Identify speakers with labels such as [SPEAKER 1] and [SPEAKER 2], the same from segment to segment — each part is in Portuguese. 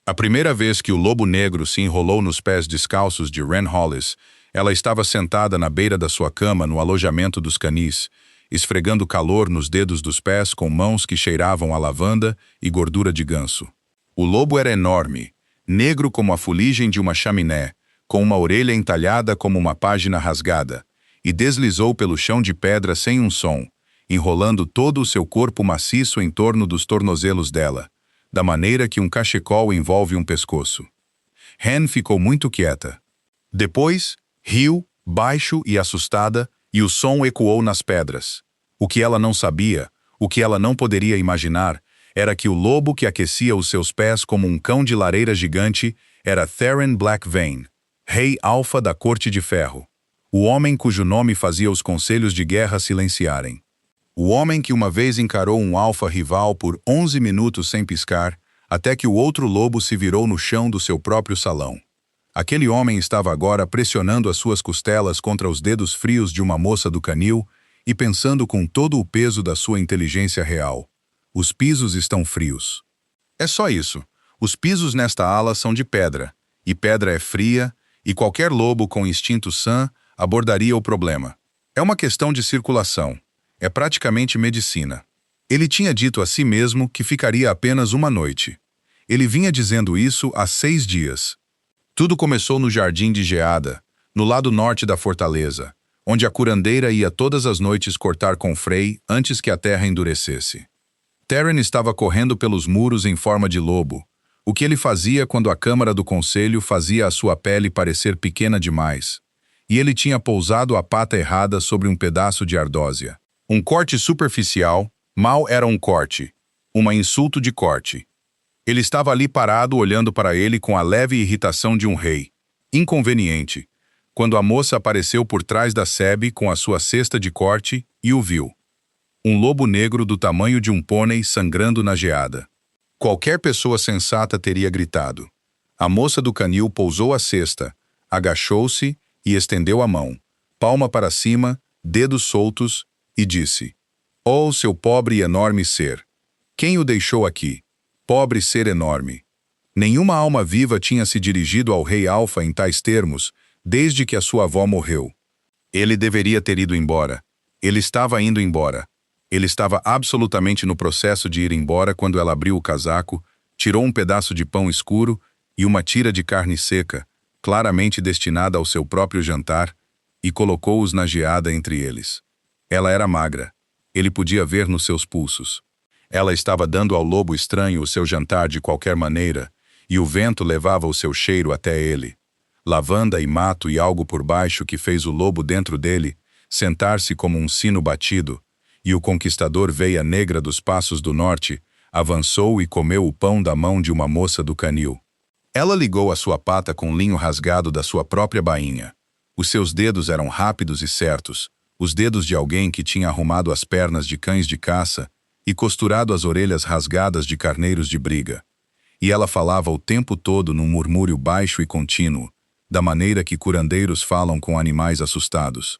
[SPEAKER 1] A primeira vez que o lobo negro se enrolou nos pés descalços de Wren Hollis, ela estava sentada na beira da sua cama no alojamento dos canis, esfregando calor nos dedos dos pés com mãos que cheiravam a lavanda e gordura de ganso. O lobo era enorme, negro como a fuligem de uma chaminé, com uma orelha entalhada como uma página rasgada, e deslizou pelo chão de pedra sem um som, enrolando todo o seu corpo maciço em torno dos tornozelos dela, da maneira que um cachecol envolve um pescoço. Hen ficou muito quieta. Depois, riu, baixo e assustada, e o som ecoou nas pedras. O que ela não sabia, o que ela não poderia imaginar, era que o lobo que aquecia os seus pés como um cão de lareira gigante era Theron Blackvein, rei alfa da Corte de Ferro, o homem cujo nome fazia os conselhos de guerra silenciarem. O homem que uma vez encarou um alfa rival por 11 minutos sem piscar, até que o outro lobo se virou no chão do seu próprio salão. Aquele homem estava agora pressionando as suas costelas contra os dedos frios de uma moça do canil e pensando com todo o peso da sua inteligência real. Os pisos estão frios. É só isso. Os pisos nesta ala são de pedra, e pedra é fria, e qualquer lobo com instinto sã abordaria o problema. É uma questão de circulação. É praticamente medicina. Ele tinha dito a si mesmo que ficaria apenas uma noite. Ele vinha dizendo isso há 6 dias. Tudo começou no Jardim de Geada, no lado norte da fortaleza, onde a curandeira ia todas as noites cortar com Frey antes que a terra endurecesse. Theron estava correndo pelos muros em forma de lobo, o que ele fazia quando a Câmara do Conselho fazia a sua pele parecer pequena demais, e ele tinha pousado a pata errada sobre um pedaço de ardósia. Um corte superficial, mal era um corte, uma insulto de corte. Ele estava ali parado olhando para ele com a leve irritação de um rei. Inconveniente, quando a moça apareceu por trás da sebe com a sua cesta de corte e o viu. Um lobo negro do tamanho de um pônei sangrando na geada. Qualquer pessoa sensata teria gritado. A moça do canil pousou a cesta, agachou-se e estendeu a mão, palma para cima, dedos soltos, e disse: "Oh, seu pobre e enorme ser! Quem o deixou aqui? Pobre ser enorme!" Nenhuma alma viva tinha se dirigido ao rei Alfa em tais termos, desde que a sua avó morreu. Ele deveria ter ido embora. Ele estava indo embora. Ele estava absolutamente no processo de ir embora quando ela abriu o casaco, tirou um pedaço de pão escuro e uma tira de carne seca, claramente destinada ao seu próprio jantar, e colocou-os na geada entre eles. Ela era magra. Ele podia ver nos seus pulsos. Ela estava dando ao lobo estranho o seu jantar de qualquer maneira, e o vento levava o seu cheiro até ele. Lavanda e mato e algo por baixo que fez o lobo dentro dele sentar-se como um sino batido, e o conquistador veia negra dos passos do norte avançou e comeu o pão da mão de uma moça do canil. Ela ligou a sua pata com o linho rasgado da sua própria bainha. Os seus dedos eram rápidos e certos, os dedos de alguém que tinha arrumado as pernas de cães de caça e costurado as orelhas rasgadas de carneiros de briga. E ela falava o tempo todo num murmúrio baixo e contínuo, da maneira que curandeiros falam com animais assustados.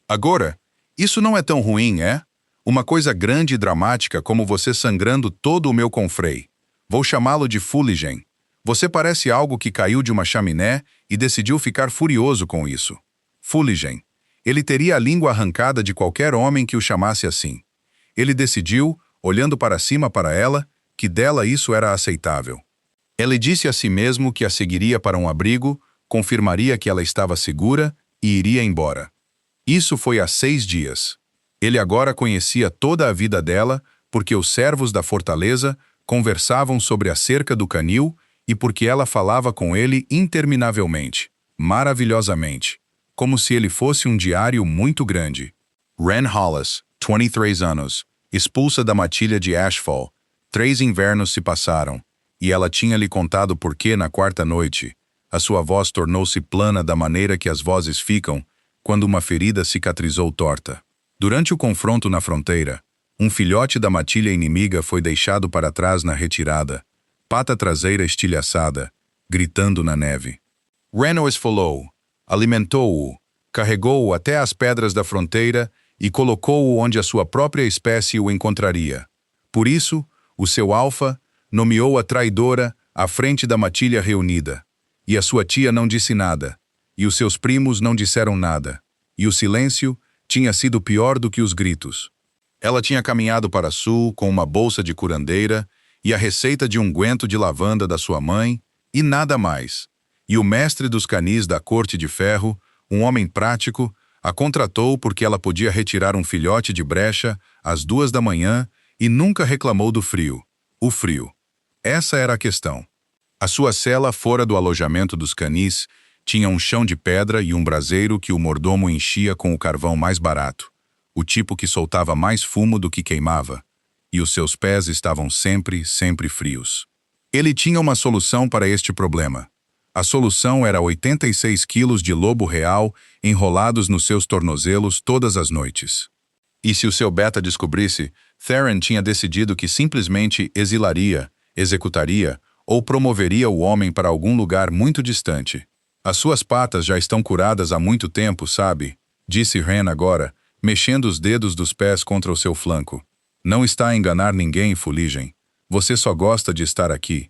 [SPEAKER 1] "Agora, isso não é tão ruim, é? Uma coisa grande e dramática como você sangrando todo o meu confrei. Vou chamá-lo de fuligem. Você parece algo que caiu de uma chaminé e decidiu ficar furioso com isso. Fuligem. Ele teria a língua arrancada de qualquer homem que o chamasse assim. Ele decidiu, olhando para cima para ela, que dela isso era aceitável. Ele disse a si mesmo que a seguiria para um abrigo, confirmaria que ela estava segura e iria embora. Isso foi há 6 dias. Ele agora conhecia toda a vida dela, porque os servos da fortaleza conversavam sobre a cerca do canil e porque ela falava com ele interminavelmente, maravilhosamente, como se ele fosse um diário muito grande. Wren Hollis, 23 anos, expulsa da matilha de Ashfall. 3 invernos se passaram, e ela tinha lhe contado por que na 4ª noite a sua voz tornou-se plana da maneira que as vozes ficam quando uma ferida cicatrizou torta. Durante o confronto na fronteira, um filhote da matilha inimiga foi deixado para trás na retirada, pata traseira estilhaçada, gritando na neve. Wren o esfolou, alimentou-o, carregou-o até as pedras da fronteira e colocou-o onde a sua própria espécie o encontraria. Por isso, o seu alfa nomeou a traidora à frente da matilha reunida. E a sua tia não disse nada, e os seus primos não disseram nada, e o silêncio tinha sido pior do que os gritos. Ela tinha caminhado para sul com uma bolsa de curandeira e a receita de unguento de lavanda da sua mãe, e nada mais. E o mestre dos canis da Corte de Ferro, um homem prático, a contratou porque ela podia retirar um filhote de brecha às 2 da manhã e nunca reclamou do frio. O frio. Essa era a questão. A sua cela fora do alojamento dos canis tinha um chão de pedra e um braseiro que o mordomo enchia com o carvão mais barato, o tipo que soltava mais fumo do que queimava, e os seus pés estavam sempre frios. Ele tinha uma solução para este problema. A solução era 86 quilos de lobo real enrolados nos seus tornozelos todas as noites. E se o seu beta descobrisse, Theron tinha decidido que simplesmente exilaria, executaria ou promoveria o homem para algum lugar muito distante. As suas patas já estão curadas há muito tempo, sabe? Disse Ren agora, mexendo os dedos dos pés contra o seu flanco. Não está a enganar ninguém, fuligem. Você só gosta de estar aqui.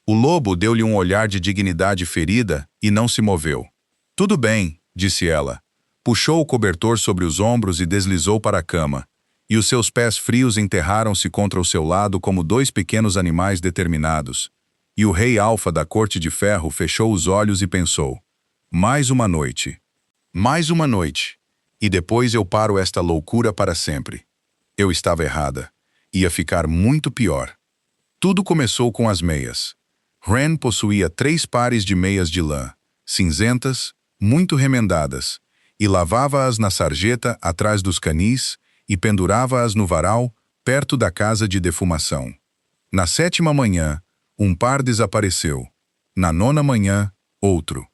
[SPEAKER 1] O lobo deu-lhe um olhar de dignidade ferida e não se moveu. Tudo bem, disse ela. Puxou o cobertor sobre os ombros e deslizou para a cama, e os seus pés frios enterraram-se contra o seu lado como dois pequenos animais determinados. E o rei alfa da Corte de Ferro fechou os olhos e pensou: mais uma noite. Mais uma noite. E depois eu paro esta loucura para sempre. Eu estava errada. Ia ficar muito pior. Tudo começou com as meias. Ren possuía 3 pares de meias de lã, cinzentas, muito remendadas, e lavava-as na sarjeta atrás dos canis e pendurava-as no varal, perto da casa de defumação. Na 7ª manhã, um par desapareceu. Na 9ª manhã, outro.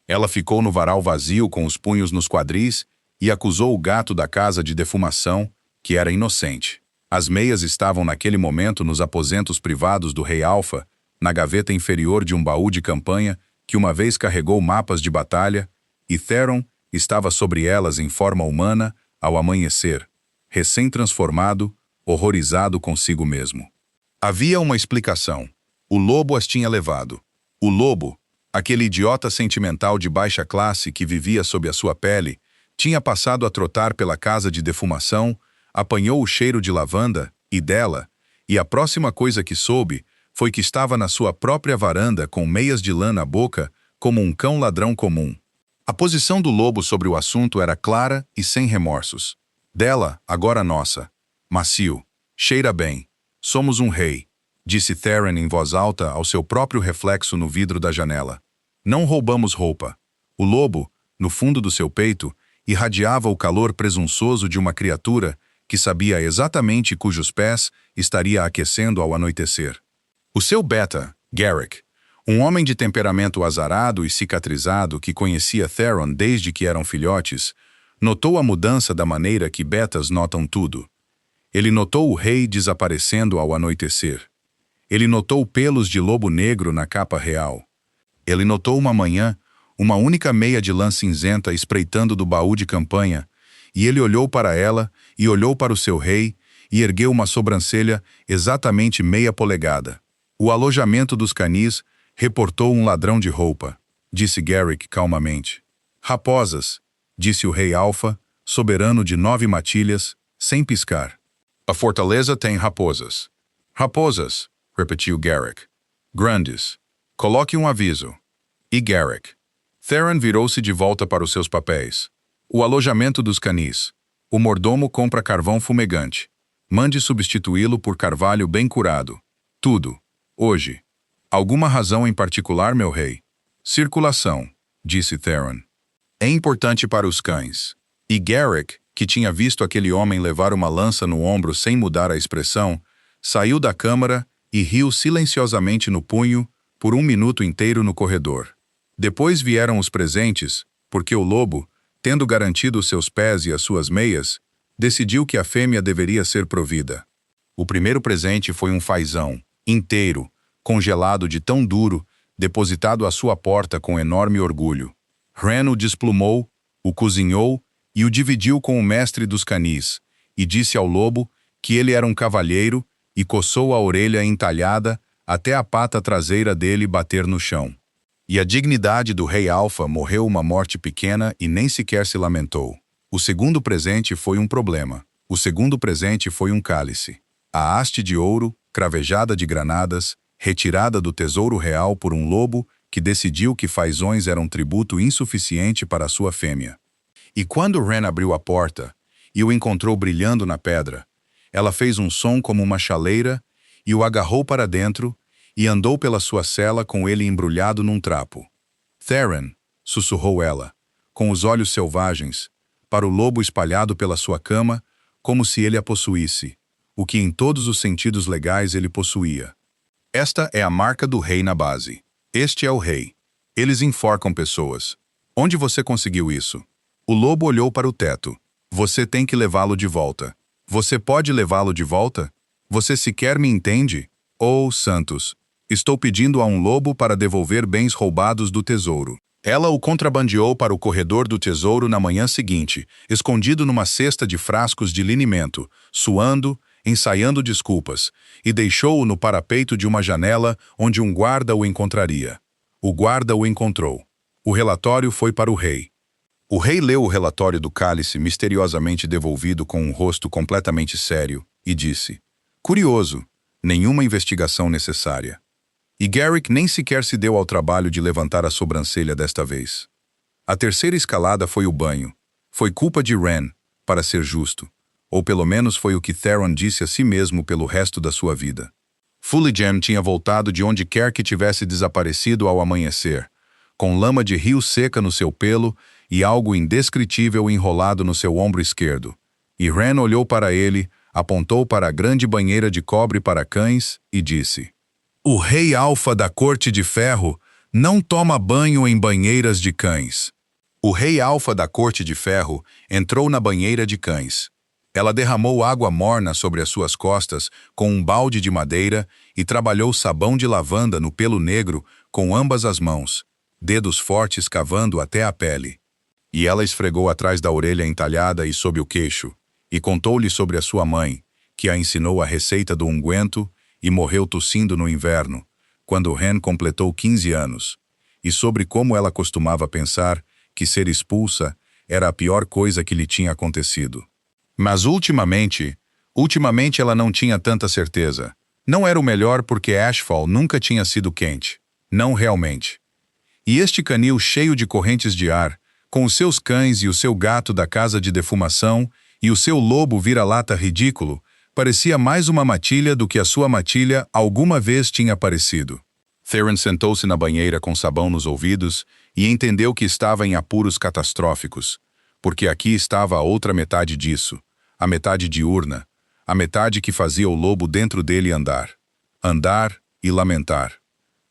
[SPEAKER 1] Ela ficou no varal vazio com os punhos nos quadris e acusou o gato da casa de defumação, que era inocente. As meias estavam naquele momento nos aposentos privados do rei Alfa, na gaveta inferior de um baú de campanha que uma vez carregou mapas de batalha, e Theron estava sobre elas em forma humana ao amanhecer, recém-transformado, horrorizado consigo mesmo. Havia uma explicação. O lobo as tinha levado. O lobo, aquele idiota sentimental de baixa classe que vivia sob a sua pele, tinha passado a trotar pela casa de defumação, apanhou o cheiro de lavanda e dela, e a próxima coisa que soube foi que estava na sua própria varanda com meias de lã na boca, como um cão ladrão comum. A posição do lobo sobre o assunto era clara e sem remorsos. Dela, agora nossa. Macio. Cheira bem. Somos um rei, disse Theron em voz alta ao seu próprio reflexo no vidro da janela. Não roubamos roupa. O lobo, no fundo do seu peito, irradiava o calor presunçoso de uma criatura que sabia exatamente cujos pés estaria aquecendo ao anoitecer. O seu beta, Garrick, um homem de temperamento azarado e cicatrizado que conhecia Theron desde que eram filhotes, notou a mudança da maneira que betas notam tudo. Ele notou o rei desaparecendo ao anoitecer. Ele notou pelos de lobo negro na capa real. Ele notou uma manhã, uma única meia de lã cinzenta espreitando do baú de campanha, e ele olhou para ela e olhou para o seu rei e ergueu uma sobrancelha exatamente meia polegada. O alojamento dos canis reportou um ladrão de roupa, disse Garrick calmamente. Raposas, disse o rei Alfa, soberano de 9 matilhas, sem piscar. A fortaleza tem raposas. Raposas, repetiu Garrick. Grandes. Coloque um aviso. E Garrick. Theron virou-se de volta para os seus papéis. O alojamento dos canis. O mordomo compra carvão fumegante. Mande substituí-lo por carvalho bem curado. Tudo. Hoje. Alguma razão em particular, meu rei? Circulação, disse Theron. É importante para os cães. E Garrick, que tinha visto aquele homem levar uma lança no ombro sem mudar a expressão, saiu da câmara e riu silenciosamente no punho por 1 minuto inteiro no corredor. Depois vieram os presentes, porque o lobo, tendo garantido os seus pés e as suas meias, decidiu que a fêmea deveria ser provida. O primeiro presente foi um fazão, inteiro, congelado de tão duro, depositado à sua porta com enorme orgulho. Ren o desplumou, o cozinhou e o dividiu com o mestre dos canis, e disse ao lobo que ele era um cavalheiro e coçou a orelha entalhada até a pata traseira dele bater no chão. E a dignidade do rei Alfa morreu uma morte pequena e nem sequer se lamentou. O segundo presente foi um problema. O segundo presente foi um cálice. A haste de ouro, cravejada de granadas, retirada do tesouro real por um lobo que decidiu que fazões eram tributo insuficiente para a sua fêmea. E quando Ren abriu a porta e o encontrou brilhando na pedra, ela fez um som como uma chaleira e o agarrou para dentro e andou pela sua cela com ele embrulhado num trapo. Theron, sussurrou ela, com os olhos selvagens, para o lobo espalhado pela sua cama, como se ele a possuísse, o que em todos os sentidos legais ele possuía. Esta é a marca do rei na base. Este é o rei. Eles enforcam pessoas. Onde você conseguiu isso? O lobo olhou para o teto. Você tem que levá-lo de volta. Você pode levá-lo de volta? Você sequer me entende? Oh, santos! Estou pedindo a um lobo para devolver bens roubados do tesouro. Ela o contrabandeou para o corredor do tesouro na manhã seguinte, escondido numa cesta de frascos de linimento, suando, ensaiando desculpas, e deixou-o no parapeito de uma janela onde um guarda o encontraria. O guarda o encontrou. O relatório foi para o rei. O rei leu o relatório do cálice misteriosamente devolvido com um rosto completamente sério e disse: curioso, nenhuma investigação necessária. E Garrick nem sequer se deu ao trabalho de levantar a sobrancelha desta vez. A terceira escalada foi o banho. Foi culpa de Ren, para ser justo. Ou pelo menos foi o que Theron disse a si mesmo pelo resto da sua vida. Fuligem tinha voltado de onde quer que tivesse desaparecido ao amanhecer, com lama de rio seca no seu pelo e algo indescritível enrolado no seu ombro esquerdo. E Ren olhou para ele, apontou para a grande banheira de cobre para cães e disse: o rei Alfa da Corte de Ferro não toma banho em banheiras de cães. O rei Alfa da Corte de Ferro entrou na banheira de cães. Ela derramou água morna sobre as suas costas com um balde de madeira e trabalhou sabão de lavanda no pelo negro com ambas as mãos, dedos fortes cavando até a pele. E ela esfregou atrás da orelha entalhada e sob o queixo, e contou-lhe sobre a sua mãe, que a ensinou a receita do unguento e morreu tossindo no inverno, quando Ren completou 15 anos, e sobre como ela costumava pensar que ser expulsa era a pior coisa que lhe tinha acontecido. Mas ultimamente ela não tinha tanta certeza. Não era o melhor porque Ashfall nunca tinha sido quente. Não realmente. E este canil cheio de correntes de ar, com os seus cães e o seu gato da casa de defumação e o seu lobo vira-lata ridículo, parecia mais uma matilha do que a sua matilha alguma vez tinha parecido. Theron sentou-se na banheira com sabão nos ouvidos e entendeu que estava em apuros catastróficos, porque aqui estava a outra metade disso, a metade diurna, a metade que fazia o lobo dentro dele andar. Andar e lamentar.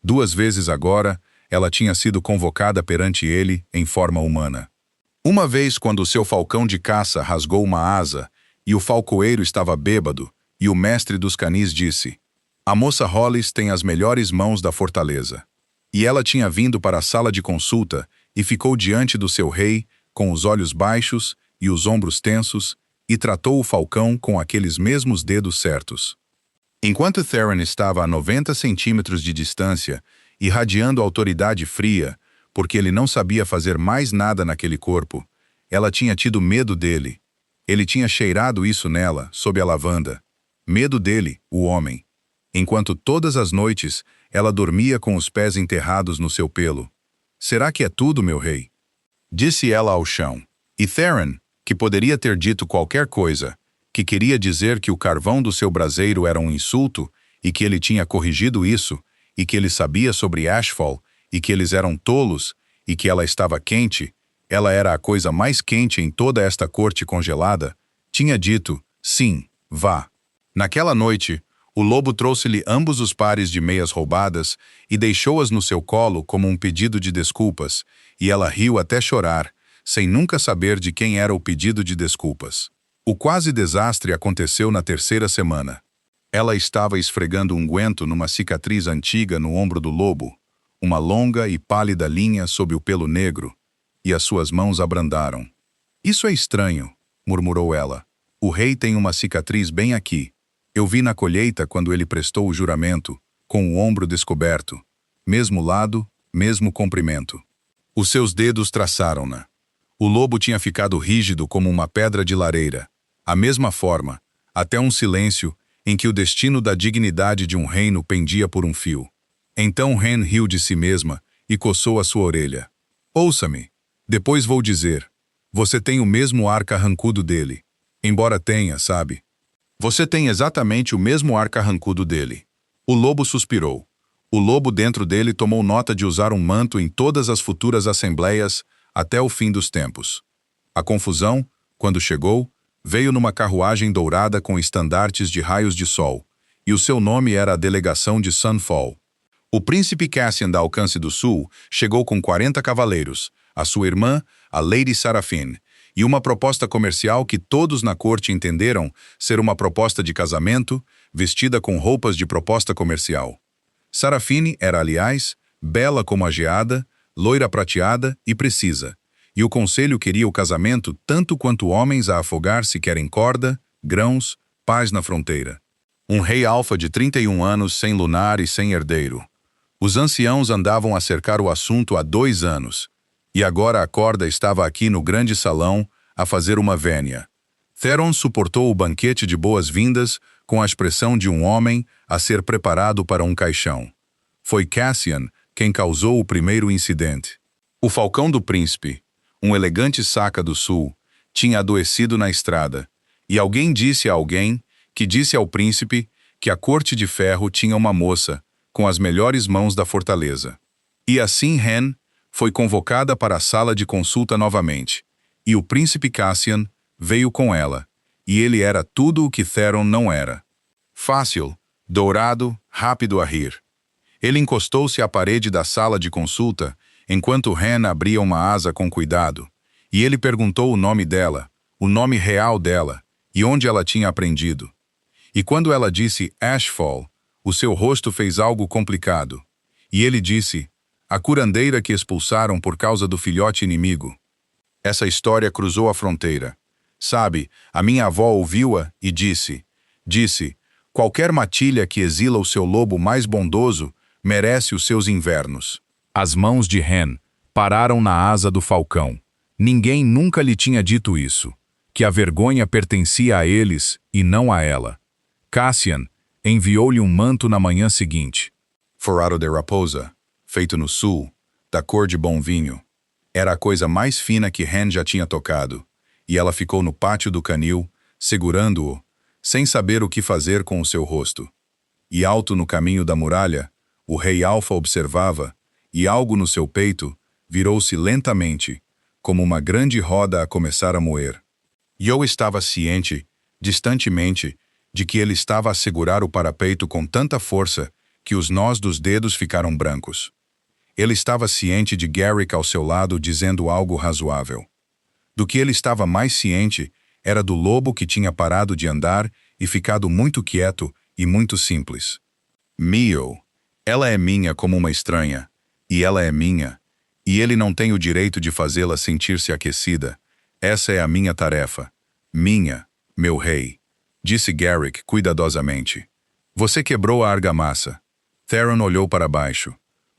[SPEAKER 1] 2 vezes agora, ela tinha sido convocada perante ele em forma humana. Uma vez quando o seu falcão de caça rasgou uma asa e o falcoeiro estava bêbado, e o mestre dos canis disse: a moça Hollis tem as melhores mãos da fortaleza. E ela tinha vindo para a sala de consulta e ficou diante do seu rei, com os olhos baixos e os ombros tensos, e tratou o falcão com aqueles mesmos dedos certos. Enquanto Theron estava a 90 centímetros de distância, irradiando autoridade fria, porque ele não sabia fazer mais nada naquele corpo, ela tinha tido medo dele. Ele tinha cheirado isso nela, sob a lavanda. Medo dele, o homem. Enquanto todas as noites ela dormia com os pés enterrados no seu pelo. Será que é tudo, meu rei? Disse ela ao chão. E Theron, que poderia ter dito qualquer coisa, que queria dizer que o carvão do seu braseiro era um insulto, e que ele tinha corrigido isso, e que ele sabia sobre Ashfall, e que eles eram tolos, e que ela estava quente, ela era a coisa mais quente em toda esta corte congelada, tinha dito, sim, vá. Naquela noite, o lobo trouxe-lhe ambos os pares de meias roubadas e deixou-as no seu colo como um pedido de desculpas, e ela riu até chorar, sem nunca saber de quem era o pedido de desculpas. O quase desastre aconteceu na 3ª semana. Ela estava esfregando unguento numa cicatriz antiga no ombro do lobo, uma longa e pálida linha sob o pelo negro, e as suas mãos abrandaram. Isso é estranho, murmurou ela. O rei tem uma cicatriz bem aqui. Eu vi na colheita quando ele prestou o juramento, com o ombro descoberto, mesmo lado, mesmo comprimento. Os seus dedos traçaram-na. O lobo tinha ficado rígido como uma pedra de lareira, a mesma forma, até um silêncio em que o destino da dignidade de um reino pendia por um fio. Então Hen riu de si mesma e coçou a sua orelha. Ouça-me, depois vou dizer. Você tem o mesmo ar carrancudo dele. Embora tenha, sabe? Você tem exatamente o mesmo ar carrancudo dele. O lobo suspirou. O lobo dentro dele tomou nota de usar um manto em todas as futuras assembleias até o fim dos tempos. A confusão, quando chegou, veio numa carruagem dourada com estandartes de raios de sol, e o seu nome era a delegação de Sunfall. O príncipe Cassian da Alcance do Sul chegou com 40 cavaleiros, a sua irmã, a Lady Seraphine, e uma proposta comercial que todos na corte entenderam ser uma proposta de casamento, vestida com roupas de proposta comercial. Seraphine era, aliás, bela como a geada, loira prateada e precisa, e o conselho queria o casamento tanto quanto homens a afogar se querem corda, grãos, paz na fronteira. Um rei alfa de 31 anos sem lunar e sem herdeiro. Os anciãos andavam a cercar o assunto há 2 anos, e agora a corda estava aqui no grande salão a fazer uma vénia. Theron suportou o banquete de boas-vindas com a expressão de um homem a ser preparado para um caixão. Foi Cassian quem causou o primeiro incidente. O falcão do príncipe, um elegante saca do sul, tinha adoecido na estrada, e alguém disse a alguém que disse ao príncipe que a corte de ferro tinha uma moça com as melhores mãos da fortaleza. E assim Hen foi convocada para a sala de consulta novamente, e o príncipe Cassian veio com ela, e ele era tudo o que Theron não era. Fácil, dourado, rápido a rir. Ele encostou-se à parede da sala de consulta, enquanto Hen abria uma asa com cuidado, e ele perguntou o nome dela, o nome real dela, e onde ela tinha aprendido. E quando ela disse Ashfall, o seu rosto fez algo complicado, e ele disse, a curandeira que expulsaram por causa do filhote inimigo. Essa história cruzou a fronteira. Sabe, a minha avó ouviu-a e disse, qualquer matilha que exila o seu lobo mais bondoso merece os seus invernos. As mãos de Hen pararam na asa do falcão. Ninguém nunca lhe tinha dito isso, que a vergonha pertencia a eles e não a ela. Cassian enviou-lhe um manto na manhã seguinte. Forrado de raposa, feito no sul, da cor de bom vinho. Era a coisa mais fina que Hen já tinha tocado, e ela ficou no pátio do canil, segurando-o, sem saber o que fazer com o seu rosto. E alto no caminho da muralha, o rei Alfa observava, e algo no seu peito virou-se lentamente, como uma grande roda a começar a moer. E eu estava ciente, distantemente, de que ele estava a segurar o parapeito com tanta força que os nós dos dedos ficaram brancos. Ele estava ciente de Garrick ao seu lado dizendo algo razoável. Do que ele estava mais ciente era do lobo que tinha parado de andar e ficado muito quieto e muito simples. Mio, ela é minha como uma estranha, e ela é minha, e ele não tem o direito de fazê-la sentir-se aquecida. Essa é a minha tarefa. Minha, meu rei, disse Garrick cuidadosamente. Você quebrou a argamassa. Theron olhou para baixo.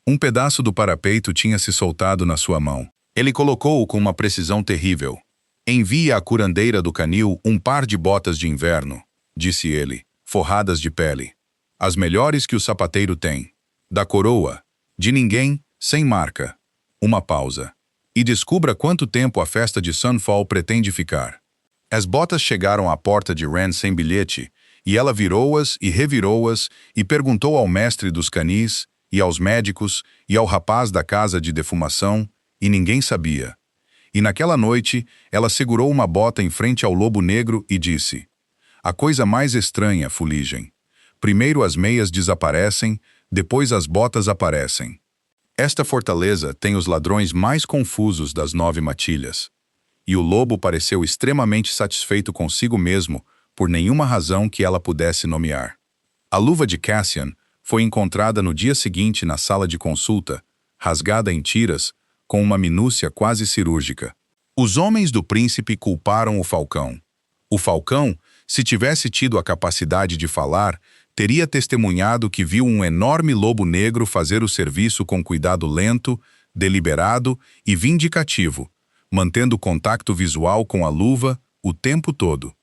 [SPEAKER 1] Um pedaço do parapeito tinha se soltado na sua mão. Ele colocou-o com uma precisão terrível. Envie à curandeira do canil um par de botas de inverno, disse ele, forradas de pele. As melhores que o sapateiro tem. Da coroa. De ninguém, sem marca. Uma pausa. E descubra quanto tempo a festa de Sunfall pretende ficar. As botas chegaram à porta de Ren sem bilhete, e ela virou-as e revirou-as e perguntou ao mestre dos canis, e aos médicos, e ao rapaz da casa de defumação, e ninguém sabia. E naquela noite, ela segurou uma bota em frente ao lobo negro e disse, a coisa mais estranha, fuligem. Primeiro as meias desaparecem, depois as botas aparecem. Esta fortaleza tem os ladrões mais confusos das 9 matilhas. E o lobo pareceu extremamente satisfeito consigo mesmo, por nenhuma razão que ela pudesse nomear. A luva de Cassian foi encontrada no dia seguinte na sala de consulta, rasgada em tiras, com uma minúcia quase cirúrgica. Os homens do príncipe culparam o falcão. O falcão, se tivesse tido a capacidade de falar, teria testemunhado que viu um enorme lobo negro fazer o serviço com cuidado lento, deliberado e vindicativo, mantendo contato visual com a luva o tempo todo.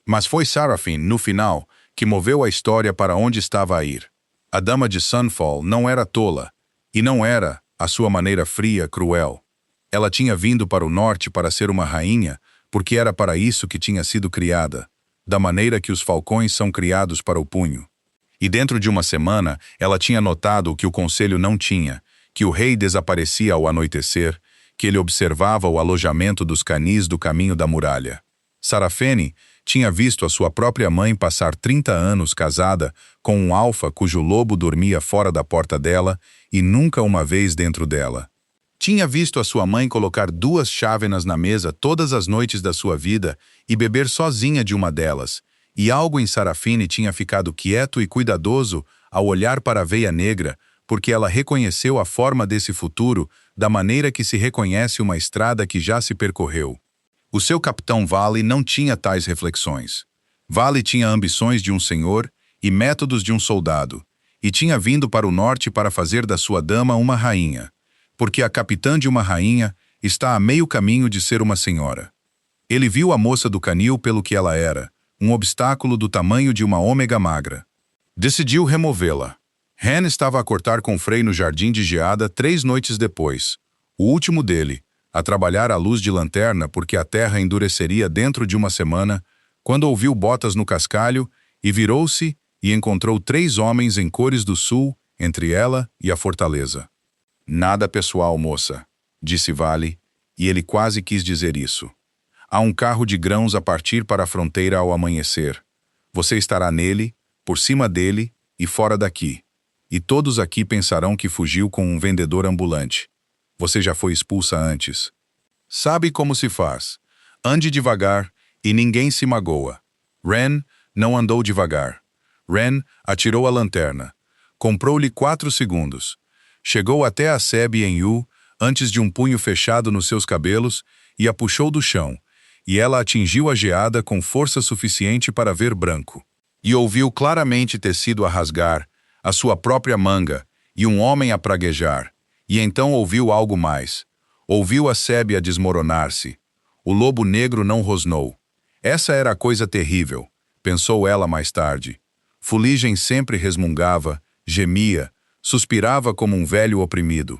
[SPEAKER 1] Mas foi Seraphine, no final, que moveu a história para onde estava a ir. A dama de Sunfall não era tola, e não era, à sua maneira fria, cruel. Ela tinha vindo para o norte para ser uma rainha, porque era para isso que tinha sido criada, da maneira que os falcões são criados para o punho. E dentro de uma semana, ela tinha notado o que o conselho não tinha, que o rei desaparecia ao anoitecer, que ele observava o alojamento dos canis do caminho da muralha. Seraphine tinha visto a sua própria mãe passar 30 anos casada com um alfa cujo lobo dormia fora da porta dela e nunca uma vez dentro dela. Tinha visto a sua mãe colocar 2 chávenas na mesa todas as noites da sua vida e beber sozinha de uma delas, e algo em Seraphine tinha ficado quieto e cuidadoso ao olhar para a veia negra, porque ela reconheceu a forma desse futuro da maneira que se reconhece uma estrada que já se percorreu. O seu capitão Vale não tinha tais reflexões. Vale tinha ambições de um senhor e métodos de um soldado, e tinha vindo para o norte para fazer da sua dama uma rainha, porque a capitã de uma rainha está a meio caminho de ser uma senhora. Ele viu a moça do canil pelo que ela era, um obstáculo do tamanho de uma ômega magra. Decidiu removê-la. Hen estava a cortar com freio no jardim de geada 3 noites depois, o último dele, a trabalhar à luz de lanterna porque a terra endureceria dentro de uma semana, quando ouviu botas no cascalho e virou-se e encontrou 3 homens em cores do sul entre ela e a fortaleza. Nada pessoal, moça, disse Vale, e ele quase quis dizer isso. Há um carro de grãos a partir para a fronteira ao amanhecer. Você estará nele, por cima dele e fora daqui. E todos aqui pensarão que fugiu com um vendedor ambulante. Você já foi expulsa antes. Sabe como se faz. Ande devagar e ninguém se magoa. Ren não andou devagar. Ren atirou a lanterna. Comprou-lhe 4 segundos. Chegou até a Sebe em Yu, antes de um punho fechado nos seus cabelos, e a puxou do chão, e ela atingiu a geada com força suficiente para ver branco. E ouviu claramente tecido a rasgar, a sua própria manga, e um homem a praguejar. E então ouviu algo mais. Ouviu a Sebe a desmoronar-se. O lobo negro não rosnou. Essa era a coisa terrível, pensou ela mais tarde. Fuligem sempre resmungava, gemia, suspirava como um velho oprimido.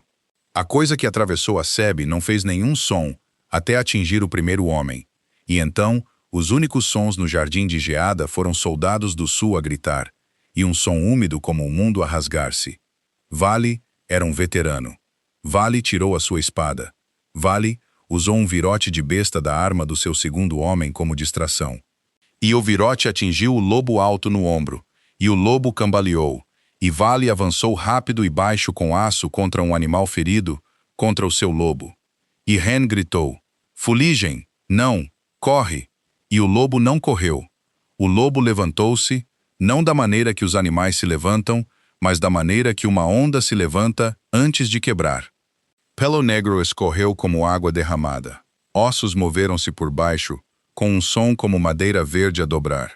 [SPEAKER 1] A coisa que atravessou a Sebe não fez nenhum som até atingir o primeiro homem. E então, os únicos sons no jardim de geada foram soldados do sul a gritar, e um som úmido como o mundo a rasgar-se. Vale era um veterano. Vale tirou a sua espada. Vale usou um virote de besta da arma do seu segundo homem como distração. E o virote atingiu o lobo alto no ombro, e o lobo cambaleou, e Vale avançou rápido e baixo com aço contra um animal ferido, contra o seu lobo. E Hen gritou, Fuligem, não, corre! E o lobo não correu. O lobo levantou-se, não da maneira que os animais se levantam, mas da maneira que uma onda se levanta antes de quebrar. Pelo negro escorreu como água derramada. Ossos moveram-se por baixo, com um som como madeira verde a dobrar.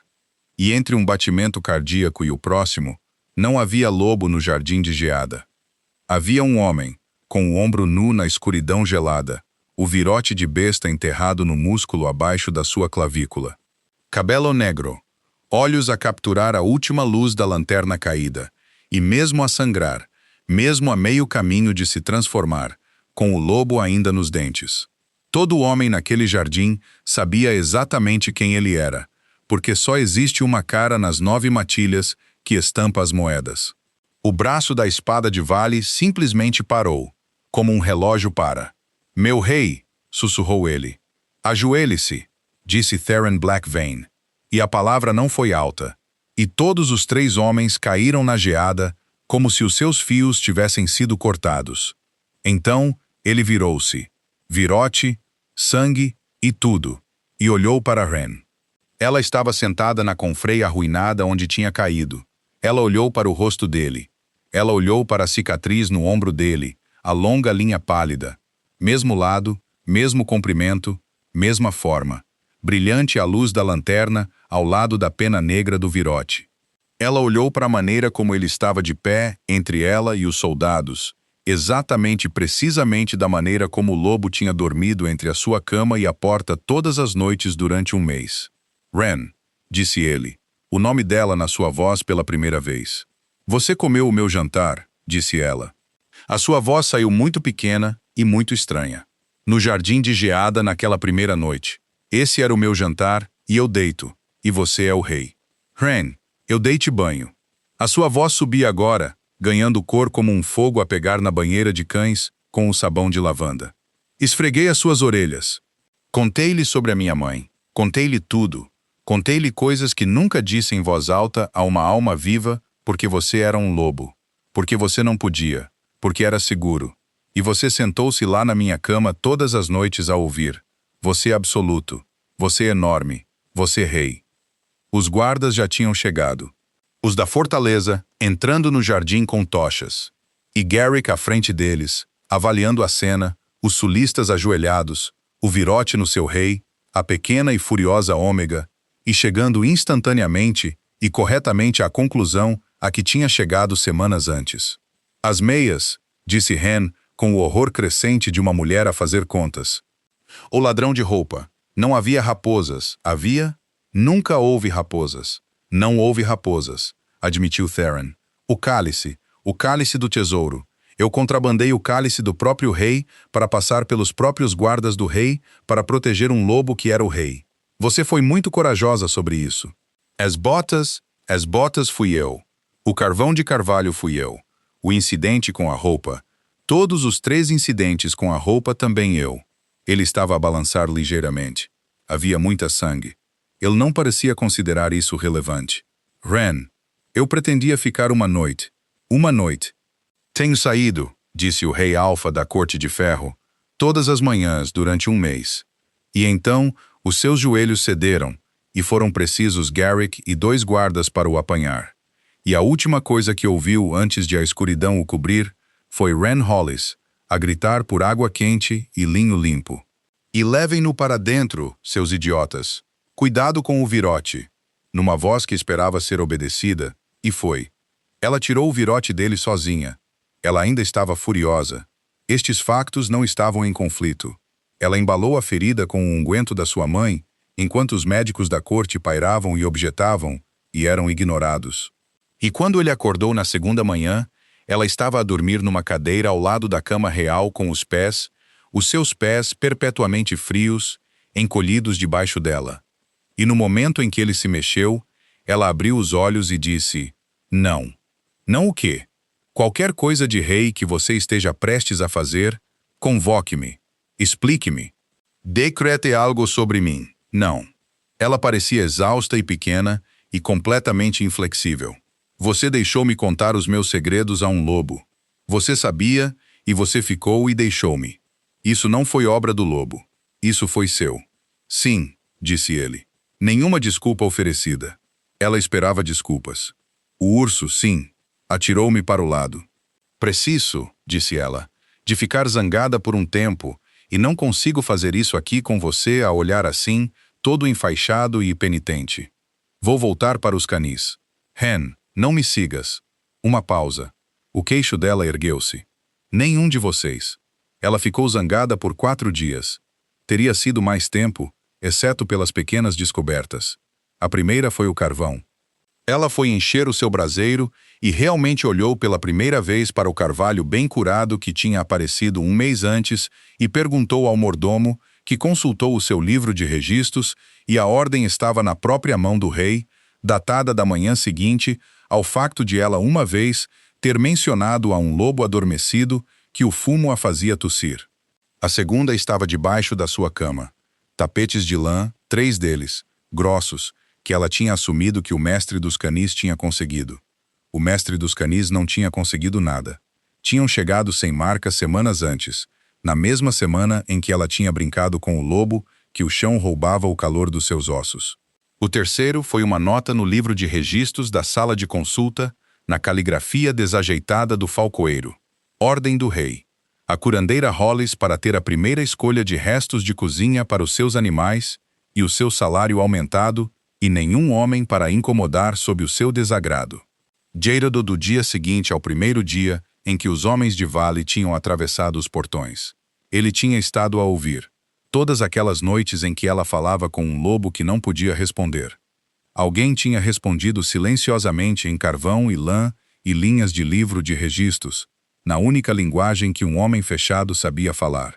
[SPEAKER 1] E entre um batimento cardíaco e o próximo, não havia lobo no jardim de geada. Havia um homem, com o ombro nu na escuridão gelada, o virote de besta enterrado no músculo abaixo da sua clavícula. Cabelo negro, olhos a capturar a última luz da lanterna caída, e mesmo a sangrar, mesmo a meio caminho de se transformar, com o lobo ainda nos dentes. Todo homem naquele jardim sabia exatamente quem ele era, porque só existe uma cara nas 9 matilhas que estampa as moedas. O braço da espada de Vale simplesmente parou, como um relógio para. Meu rei, sussurrou ele. Ajoelhe-se, disse Theron Blackvein. E a palavra não foi alta. E todos os 3 homens caíram na geada, como se os seus fios tivessem sido cortados. Então, ele virou-se. Virote, sangue e tudo. E olhou para Ren. Ela estava sentada na confreia arruinada onde tinha caído. Ela olhou para o rosto dele. Ela olhou para a cicatriz no ombro dele, a longa linha pálida. Mesmo lado, mesmo comprimento, mesma forma. Brilhante à luz da lanterna, ao lado da pena negra do virote. Ela olhou para a maneira como ele estava de pé entre ela e os soldados, precisamente da maneira como o lobo tinha dormido entre a sua cama e a porta todas as noites durante um mês. Ren, disse ele, o nome dela na sua voz pela primeira vez. Você comeu o meu jantar, disse ela. A sua voz saiu muito pequena e muito estranha. No jardim de geada naquela primeira noite. Esse era o meu jantar, e eu deito, e você é o rei. Ren, eu dei-te banho. A sua voz subia agora, ganhando cor como um fogo a pegar na banheira de cães com o sabão de lavanda. Esfreguei as suas orelhas. Contei-lhe sobre a minha mãe. Contei-lhe tudo. Contei-lhe coisas que nunca disse em voz alta a uma alma viva, porque você era um lobo. Porque você não podia. Porque era seguro. E você sentou-se lá na minha cama todas as noites a ouvir. Você absoluto. Você enorme. Você rei. Os guardas já tinham chegado. Os da fortaleza, entrando no jardim com tochas. E Garrick à frente deles, avaliando a cena, os sulistas ajoelhados, o virote no seu rei, a pequena e furiosa ômega, e chegando instantaneamente e corretamente à conclusão a que tinha chegado semanas antes. As meias, disse Ren, com o horror crescente de uma mulher a fazer contas. O ladrão de roupa. Não havia raposas. Havia? Nunca houve raposas. Não houve raposas, admitiu Theron. O cálice do tesouro. Eu contrabandei o cálice do próprio rei para passar pelos próprios guardas do rei para proteger um lobo que era o rei. Você foi muito corajosa sobre isso. As botas fui eu. O carvão de carvalho fui eu. O incidente com a roupa. Todos os 3 incidentes com a roupa também eu. Ele estava a balançar ligeiramente. Havia muita sangue. Ele não parecia considerar isso relevante. Ren, eu pretendia ficar uma noite. Uma noite. Tenho saído, disse o rei Alfa da Corte de Ferro, todas as manhãs durante um mês. E então os seus joelhos cederam, e foram precisos Garrick e 2 guardas para o apanhar. E a última coisa que ouviu antes de a escuridão o cobrir foi Ren Hollis, a gritar por água quente e linho limpo. E levem-no para dentro, seus idiotas. Cuidado com o virote. Numa voz que esperava ser obedecida, e foi. Ela tirou o virote dele sozinha. Ela ainda estava furiosa. Estes factos não estavam em conflito. Ela embalou a ferida com o unguento da sua mãe, enquanto os médicos da corte pairavam e objetavam, e eram ignorados. E quando ele acordou na segunda manhã, ela estava a dormir numa cadeira ao lado da cama real com os seus pés perpetuamente frios, encolhidos debaixo dela. E no momento em que ele se mexeu, ela abriu os olhos e disse, não. Não o quê? Qualquer coisa de rei que você esteja prestes a fazer, convoque-me. Explique-me. Decrete algo sobre mim. Não. Ela parecia exausta e pequena e completamente inflexível. Você deixou-me contar os meus segredos a um lobo. Você sabia e você ficou e deixou-me. Isso não foi obra do lobo. Isso foi seu. Sim, disse ele. Nenhuma desculpa oferecida. Ela esperava desculpas. O urso, sim, atirou-me para o lado. Preciso, disse ela, de ficar zangada por um tempo, e não consigo fazer isso aqui com você a olhar assim, todo enfaixado e penitente. Vou voltar para os canis. Ren, não me sigas. Uma pausa. O queixo dela ergueu-se. Nenhum de vocês. Ela ficou zangada por 4 dias. Teria sido mais tempo, exceto pelas pequenas descobertas. A primeira foi o carvão. Ela foi encher o seu braseiro e realmente olhou pela primeira vez para o carvalho bem curado que tinha aparecido um mês antes e perguntou ao mordomo, que consultou o seu livro de registros, e a ordem estava na própria mão do rei, datada da manhã seguinte, ao facto de ela uma vez ter mencionado a um lobo adormecido que o fumo a fazia tossir. A segunda estava debaixo da sua cama. Tapetes de lã, 3 deles, grossos, que ela tinha assumido que o mestre dos canis tinha conseguido. O mestre dos canis não tinha conseguido nada. Tinham chegado sem marca semanas antes, na mesma semana em que ela tinha brincado com o lobo, que o chão roubava o calor dos seus ossos. O terceiro foi uma nota no livro de registros da sala de consulta, na caligrafia desajeitada do falcoeiro. Ordem do rei. A curandeira Hollis para ter a primeira escolha de restos de cozinha para os seus animais e o seu salário aumentado e nenhum homem para incomodar sob o seu desagrado. Jeirodo do dia seguinte ao primeiro dia em que os homens de Vale tinham atravessado os portões. Ele tinha estado a ouvir todas aquelas noites em que ela falava com um lobo que não podia responder. Alguém tinha respondido silenciosamente em carvão e lã e linhas de livro de registros, na única linguagem que um homem fechado sabia falar.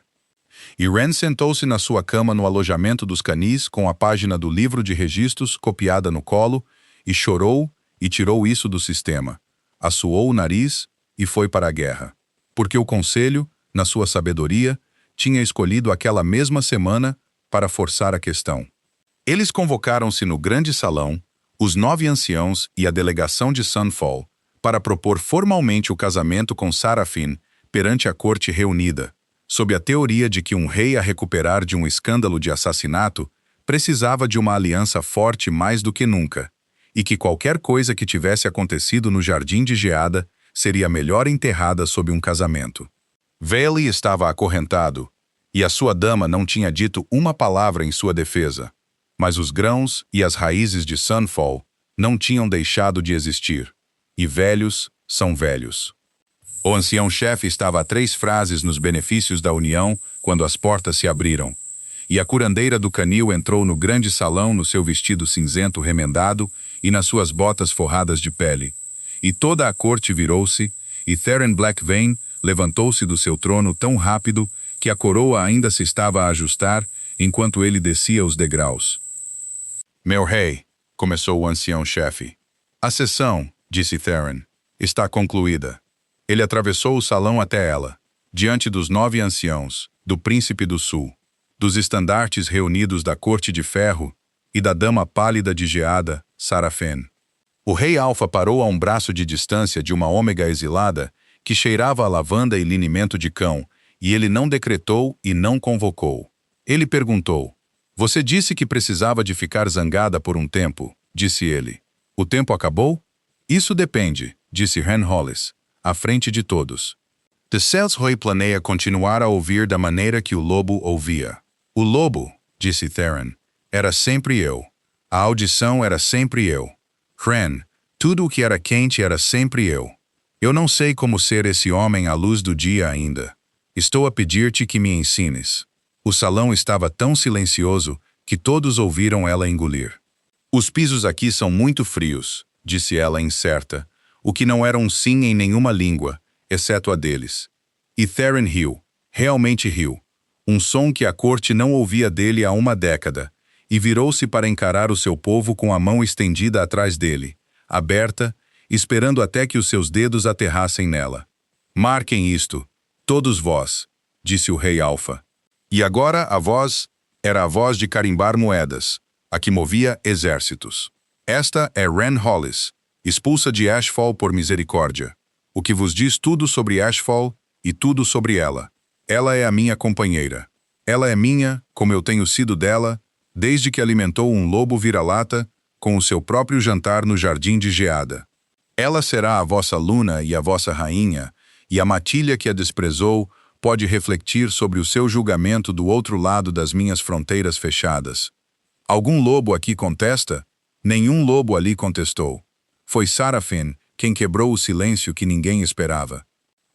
[SPEAKER 1] E Ren sentou-se na sua cama no alojamento dos canis com a página do livro de registros copiada no colo e chorou e tirou isso do sistema, assoou o nariz e foi para a guerra. Porque o conselho, na sua sabedoria, tinha escolhido aquela mesma semana para forçar a questão. Eles convocaram-se no grande salão, os 9 anciãos e a delegação de Sunfall, para propor formalmente o casamento com Sarafin perante a corte reunida, sob a teoria de que um rei a recuperar de um escândalo de assassinato precisava de uma aliança forte mais do que nunca, e que qualquer coisa que tivesse acontecido no Jardim de Geada seria melhor enterrada sob um casamento. Vale estava acorrentado, e a sua dama não tinha dito uma palavra em sua defesa, mas os grãos e as raízes de Sunfall não tinham deixado de existir, e velhos são velhos. O ancião-chefe estava a 3 frases nos benefícios da união quando as portas se abriram, e a curandeira do canil entrou no grande salão no seu vestido cinzento remendado e nas suas botas forradas de pele, e toda a corte virou-se, e Theron Blackvein levantou-se do seu trono tão rápido que a coroa ainda se estava a ajustar enquanto ele descia os degraus. «Meu rei», começou o ancião-chefe. «A sessão», disse Theron, «está concluída». Ele atravessou o salão até ela, diante dos 9 anciãos, do príncipe do sul, dos estandartes reunidos da corte de ferro e da dama pálida de Geada, Sarafin. O rei Alfa parou a um braço de distância de uma ômega exilada que cheirava a lavanda e linimento de cão, e ele não decretou e não convocou. Ele perguntou: «Você disse que precisava de ficar zangada por um tempo», disse ele. «O tempo acabou?» «Isso depende», disse Ren Hollis, à frente de todos. De Selsroy planeia continuar a ouvir da maneira que o lobo ouvia. «O lobo», disse Theron, «era sempre eu. A audição era sempre eu. Ren, tudo o que era quente era sempre eu. Eu não sei como ser esse homem à luz do dia ainda. Estou a pedir-te que me ensines». O salão estava tão silencioso que todos ouviram ela engolir. «Os pisos aqui são muito frios», disse ela incerta, o que não era um sim em nenhuma língua, exceto a deles. E Theron riu, realmente riu, um som que a corte não ouvia dele há uma década, e virou-se para encarar o seu povo com a mão estendida atrás dele, aberta, esperando até que os seus dedos aterrassem nela. «Marquem isto, todos vós», disse o rei Alfa. E agora a voz era a voz de carimbar moedas, a que movia exércitos. «Esta é Ren Hollis, expulsa de Ashfall por misericórdia, o que vos diz tudo sobre Ashfall e tudo sobre ela. Ela é a minha companheira. Ela é minha, como eu tenho sido dela, desde que alimentou um lobo vira-lata com o seu próprio jantar no Jardim de Geada. Ela será a vossa luna e a vossa rainha, e a matilha que a desprezou pode refletir sobre o seu julgamento do outro lado das minhas fronteiras fechadas. Algum lobo aqui contesta? Nenhum lobo ali contestou. Foi Sarafin quem quebrou o silêncio que ninguém esperava.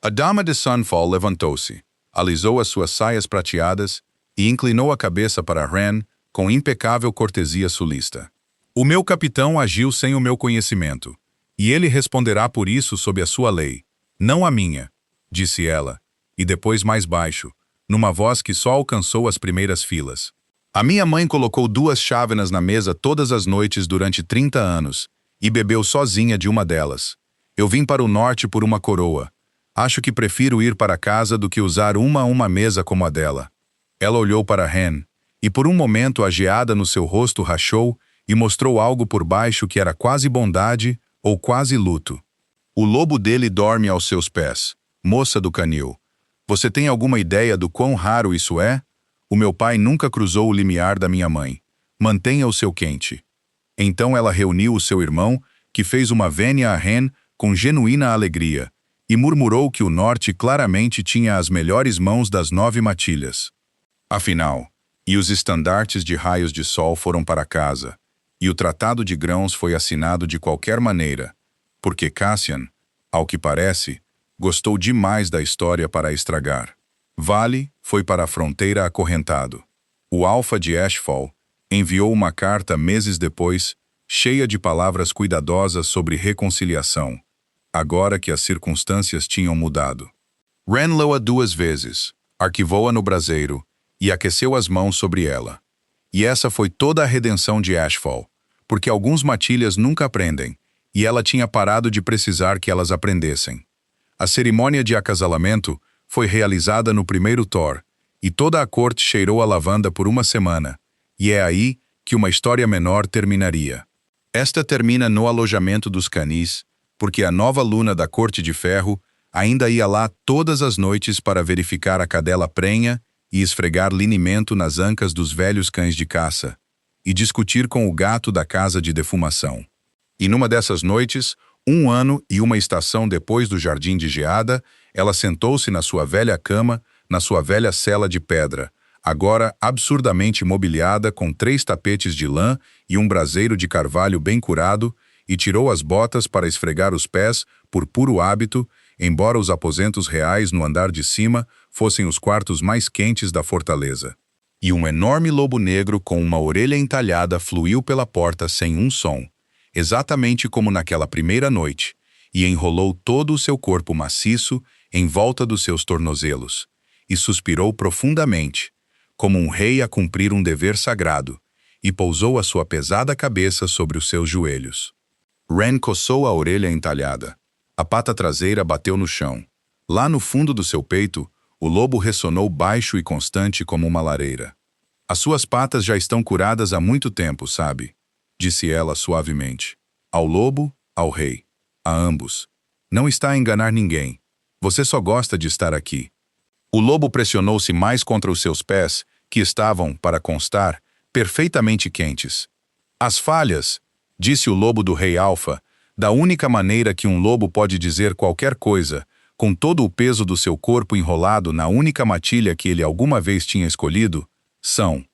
[SPEAKER 1] A dama de Sunfall levantou-se, alisou as suas saias prateadas e inclinou a cabeça para Ren com impecável cortesia sulista. «O meu capitão agiu sem o meu conhecimento, e ele responderá por isso sob a sua lei, não a minha», disse ela, e depois mais baixo, numa voz que só alcançou as primeiras filas. «A minha mãe colocou 2 chávenas na mesa todas as noites durante 30 anos, e bebeu sozinha de uma delas. Eu vim para o norte por uma coroa. Acho que prefiro ir para casa do que usar uma mesa como a dela». Ela olhou para Ren, e por um momento a geada no seu rosto rachou e mostrou algo por baixo que era quase bondade ou quase luto. «O lobo dele dorme aos seus pés, moça do canil. Você tem alguma ideia do quão raro isso é? O meu pai nunca cruzou o limiar da minha mãe. Mantenha o seu quente». Então ela reuniu o seu irmão, que fez uma vênia a Ren com genuína alegria, e murmurou que o norte claramente tinha as melhores mãos das 9 matilhas. Afinal, e os estandartes de raios de sol foram para casa, E o tratado de grãos foi assinado de qualquer maneira, porque Cassian, ao que parece, gostou demais da história para a estragar. Vale foi para a fronteira acorrentado. O Alfa de Ashfall enviou uma carta meses depois, cheia de palavras cuidadosas sobre reconciliação, agora que as circunstâncias tinham mudado. Ren leu-a 2 vezes, arquivou-a no braseiro e aqueceu as mãos sobre ela. E essa foi toda a redenção de Ashfall, porque alguns matilhas nunca aprendem, e ela tinha parado de precisar que elas aprendessem. A cerimônia de acasalamento foi realizada no primeiro Thor, e toda a corte cheirou a lavanda por 1 semana, e é aí que uma história menor terminaria. Esta termina no alojamento dos canis, porque a nova luna da Corte de Ferro ainda ia lá todas as noites para verificar a cadela prenha e esfregar linimento nas ancas dos velhos cães de caça, e discutir com o gato da casa de defumação. E numa dessas noites, 1 ano e 1 estação depois do jardim de geada, ela sentou-se na sua velha cama, na sua velha cela de pedra, agora absurdamente mobiliada com 3 tapetes de lã e um braseiro de carvalho bem curado, e tirou as botas para esfregar os pés, por puro hábito, embora os aposentos reais no andar de cima fossem os quartos mais quentes da fortaleza. E um enorme lobo negro com uma orelha entalhada fluiu pela porta sem um som, exatamente como naquela primeira noite, e enrolou todo o seu corpo maciço em volta dos seus tornozelos, e suspirou profundamente, como um rei a cumprir um dever sagrado, e pousou a sua pesada cabeça sobre os seus joelhos. Ren coçou a orelha entalhada. A pata traseira bateu no chão. Lá no fundo do seu peito, o lobo ressonou baixo e constante como uma lareira. As suas patas já estão curadas há muito tempo, sabe? Disse ela suavemente. Ao lobo, ao rei. A ambos. Não está a enganar ninguém. Você só gosta de estar aqui. O lobo pressionou-se mais contra os seus pés, que estavam, para constar, perfeitamente quentes. As falhas, disse o lobo do rei Alfa, da única maneira que um lobo pode dizer qualquer coisa, com todo o peso do seu corpo enrolado na única matilha que ele alguma vez tinha escolhido, são